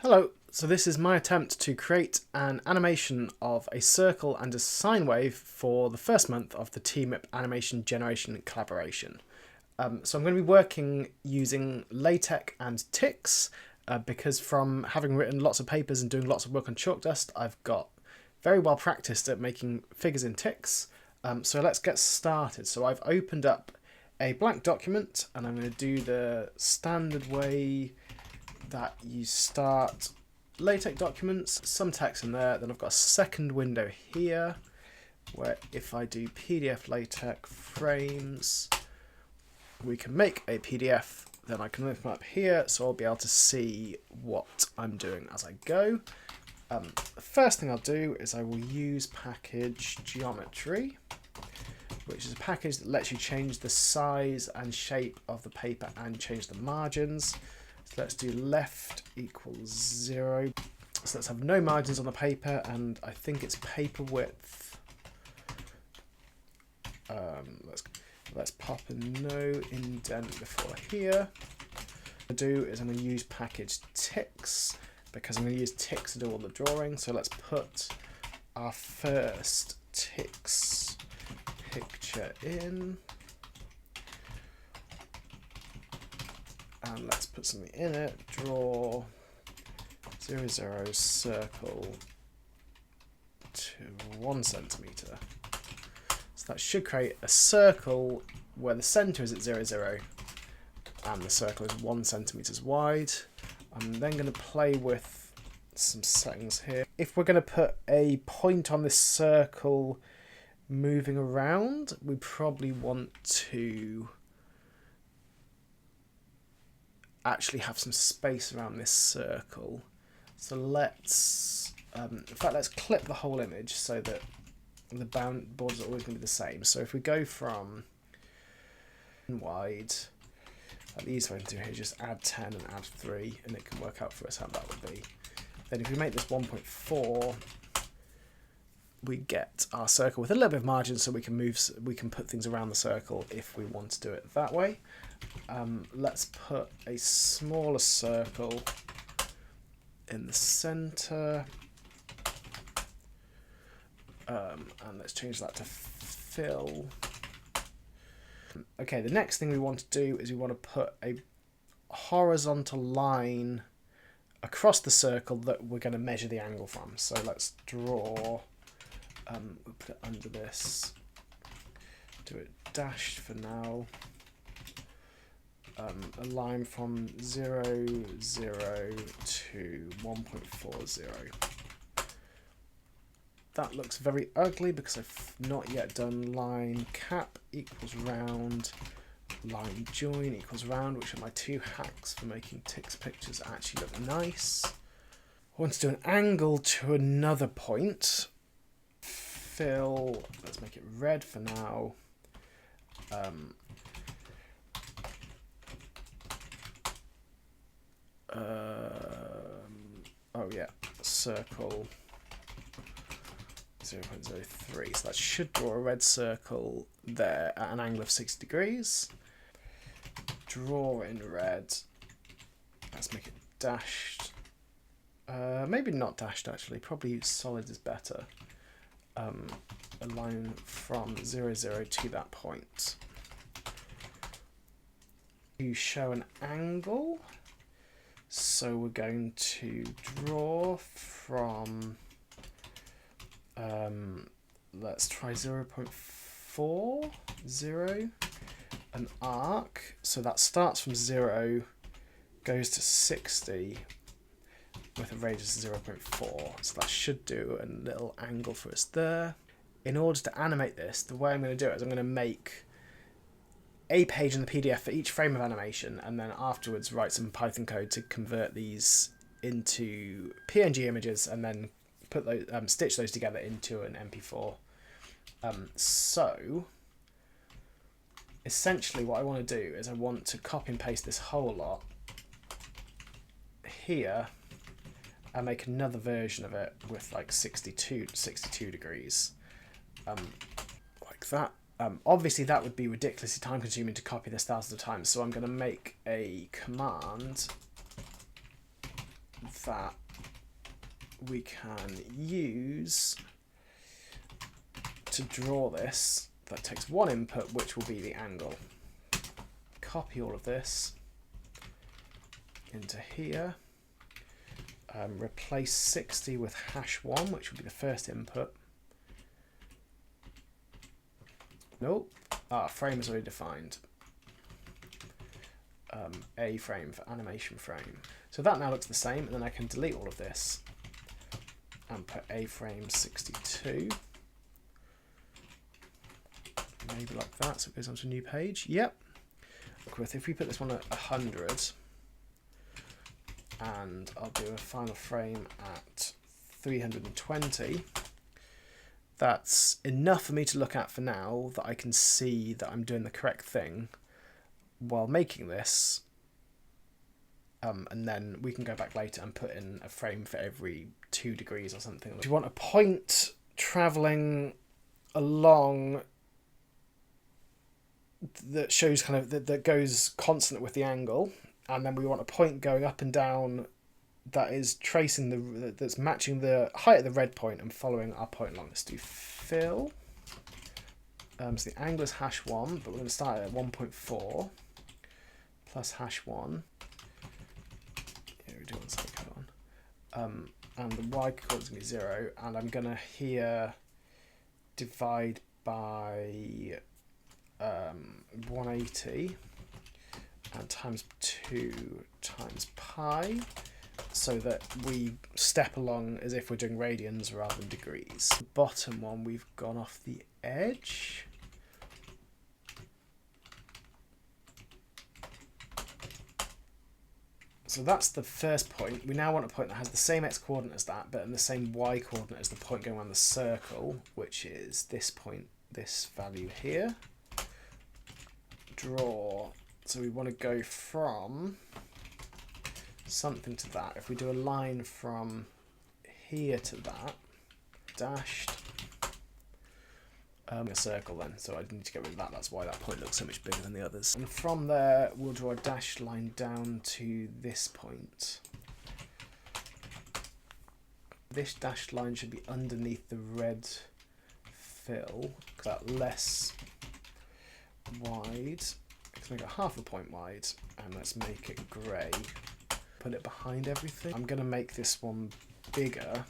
Hello, so this is my attempt to create an animation of a circle and a sine wave for the first month of the TMiP Animation Generation Collaboration. So I'm going to be working using LaTeX and TikZ because from having written lots of papers and doing lots of work on chalk dust, I've got very well practiced at making figures in TikZ. So let's get started. So I've opened up a blank document and I'm going to do the standard way that you start LaTeX documents, some text in there. Then I've got a second window here where if I do PDF LaTeX frames, we can make a PDF. Then I can open up here so I'll be able to see what I'm doing as I go. The first thing I'll do is I will use package geometry, which is a package that lets you change the size and shape of the paper and change the margins. So let's do left equals 0. So let's have no margins on the paper, and I think it's paper width. Let's pop a no indent before here. What I'm going to do is I'm going to use package TikZ because I'm going to use TikZ to do all the drawing. So let's put our first TikZ picture in. And let's put something in it. Draw 0, 0 circle to 1 centimeter. So that should create a circle where the center is at 0, 0 and the circle is 1 centimeters wide. I'm then going to play with some settings here. If we're going to put a point on this circle moving around, we probably want to actually have some space around this circle. So let's, in fact, let's clip the whole image so that the borders are always going to be the same. So if we go from wide, the easiest way to do here is just add 10 and add 3, and it can work out for us how that would be. Then if we make this 1.4, we get our circle with a little bit of margin, so we can put things around the circle if we want to do it that way. Let's put a smaller circle in the center, and let's change that to fill. Okay, the next thing we want to do is we want to put a horizontal line across the circle that we're going to measure the angle from. So let's draw, we'll put it under this, do it dashed for now. A line from 0, 0 to 1.40. That looks very ugly because I've not yet done line cap equals round, line join equals round, which are my two hacks for making TikZ pictures actually look nice. I want to do an angle to another point. Fill, let's make it red for now. Oh yeah, circle 0.03. So that should draw a red circle there at an angle of 60 degrees. Draw in red. Let's make it dashed. Maybe not dashed actually, probably solid is better. A line from 0, 0 to that point. You show an angle. So we're going to draw from, let's try 0.40, an arc. So that starts from 0, goes to 60 with a radius of 0.4. So that should do a little angle for us there. In order to animate this, the way I'm going to do it is I'm going to make a page in the PDF for each frame of animation, and then afterwards write some Python code to convert these into PNG images, and then put those, stitch those together into an MP4. So essentially, what I want to do is I want to copy and paste this whole lot here, and make another version of it with like 62 degrees, like that. Obviously that would be ridiculously time consuming to copy this thousands of times, so I'm going to make a command that we can use to draw this. That takes one input, which will be the angle. Copy all of this into here. Replace 60 with #1, which will be the first input. Nope. Frame is already defined. A frame for animation frame. So that now looks the same, and then I can delete all of this and put A frame 62. Maybe like that, so it goes onto a new page. Yep. If we put this one at 100, and I'll do a final frame at 320, that's enough for me to look at for now, that I can see that I'm doing the correct thing while making this, and then we can go back later and put in a frame for every 2 degrees or something. If you want a point travelling along that shows kind of that goes consonant with the angle, and then we want a point going up and down that is tracing that's matching the height of the red point and following our point along. Let's do fill. So the angle is #1, but we're going to start at 1.4 plus #1. Yeah, we do want to semicolon. And the y coordinate is going to be 0, and I'm going to here divide by 180 and times 2 times pi, so that we step along as if we're doing radians rather than degrees. The bottom one, we've gone off the edge. So that's the first point. We now want a point that has the same x coordinate as that, but in the same y coordinate as the point going around the circle, which is this point, this value here. Draw. So we want to go from something to that. If we do a line from here to that, dashed, a circle then, so I need to get rid of that. That's why that point looks so much bigger than the others. And from there, we'll draw a dashed line down to this point. This dashed line should be underneath the red fill, because that's less wide. Let's make it half a point wide, and let's make it grey. Put it behind everything. I'm going to make this one bigger,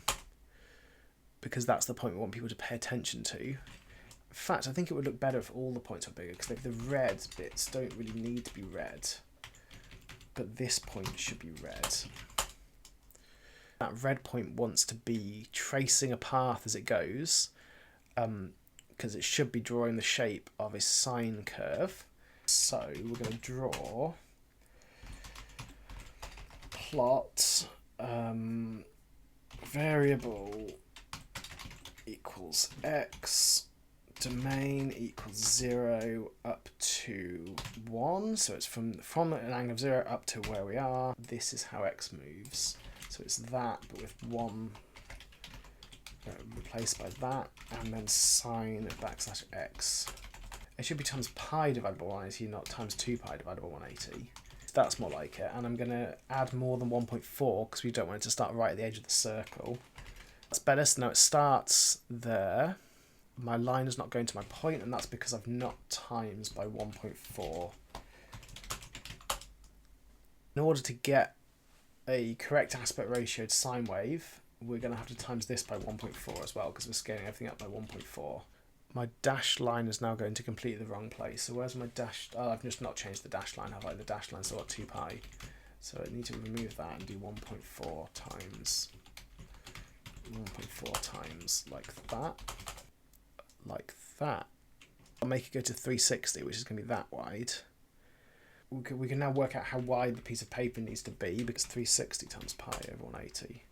because that's the point we want people to pay attention to. In fact, I think it would look better if all the points were bigger, because the red bits don't really need to be red, but this point should be red. That red point wants to be tracing a path as it goes, because it should be drawing the shape of a sine curve. So we're going to draw plot variable equals x, domain equals 0 up to 1, so it's from an angle of 0 up to where we are. This is how x moves, so it's that but with 1 replaced by that, and then sine backslash x. It should be times pi divided by 180, not times 2 pi divided by 180. That's more like it, and I'm going to add more than 1.4 because we don't want it to start right at the edge of the circle. That's better, so now it starts there. My line is not going to my point, and that's because I've not times by 1.4. In order to get a correct aspect ratio sine wave, we're going to have to times this by 1.4 as well, because we're scaling everything up by 1.4. My dashed line is now going to completely the wrong place. So where's my dashed? Oh, I've just not changed the dashed line, have I? The dashed line's still got 2 pi. So I need to remove that and do 1.4 times 1.4 times like that. Like that. I'll make it go to 360, which is going to be that wide. We can now work out how wide the piece of paper needs to be, because 360 times pi over 180.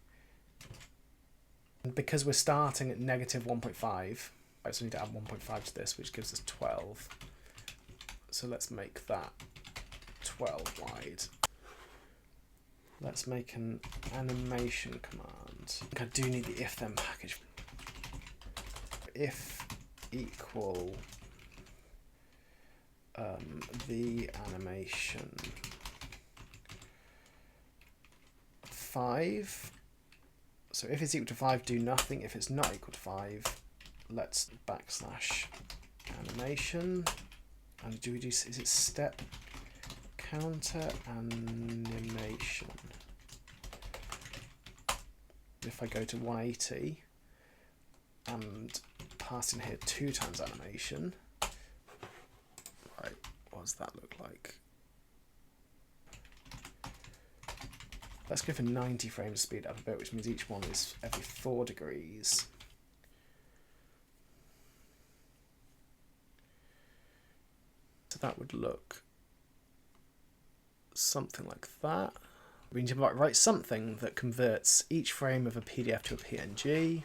And because we're starting at negative 1.5, I just need to add 1.5 to this, which gives us 12. So let's make that 12 wide. Let's make an animation command. I think I do need the if then package. If equal the animation 5. So if it's equal to 5, do nothing. If it's not equal to 5, let's backslash animation. And do we do, is it step counter animation? If I go to 180 and pass in here 2 times animation, right, what does that look like? Let's go for 90 frames to speed up a bit, which means each one is every 4 degrees. So that would look something like that. We need to write something that converts each frame of a PDF to a PNG.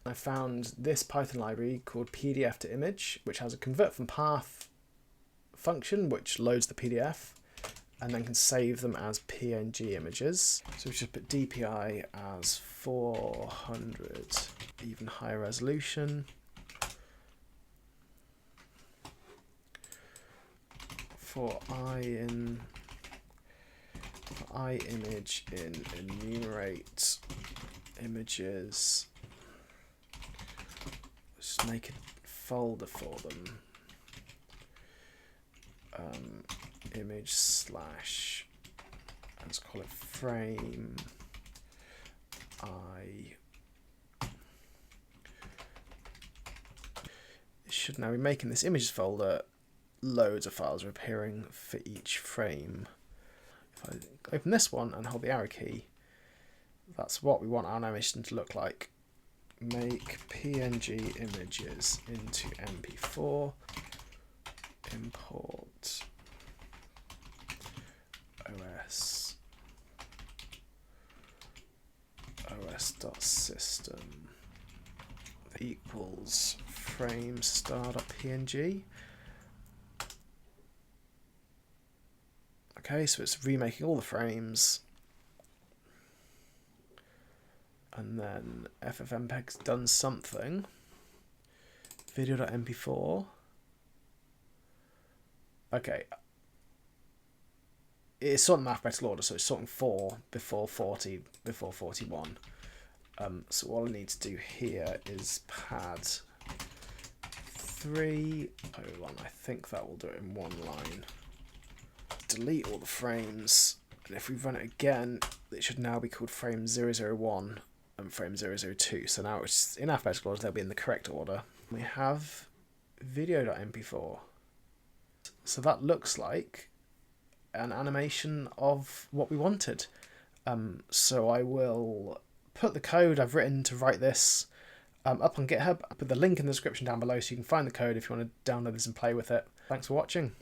I found this Python library called PDF to image, which has a convert from path function, which loads the PDF and then can save them as PNG images. So we should put DPI as 400, even higher resolution. For image in enumerate images, just make a folder for them. Image slash, let's call it frame I. It should now be making this images folder. Loads of files are appearing for each frame. If I open this one and hold the arrow key, that's what we want our animation to look like. Make PNG images into MP4, import os.system equals frame star.png. Okay, so it's remaking all the frames, and then ffmpeg's done something. Video.mp4. Okay, it's sorting mathematical order, so it's sorting 4 before 40 before 41. So all I need to do here is pad 3:1. I think that will do it in one line. Delete all the frames, and if we run it again, it should now be called frame 001 and frame 002. So now it's in alphabetical order, they'll be in the correct order. We have video.mp4. So that looks like an animation of what we wanted. So I will put the code I've written to write this up on GitHub. I'll put the link in the description down below so you can find the code if you want to download this and play with it. Thanks for watching.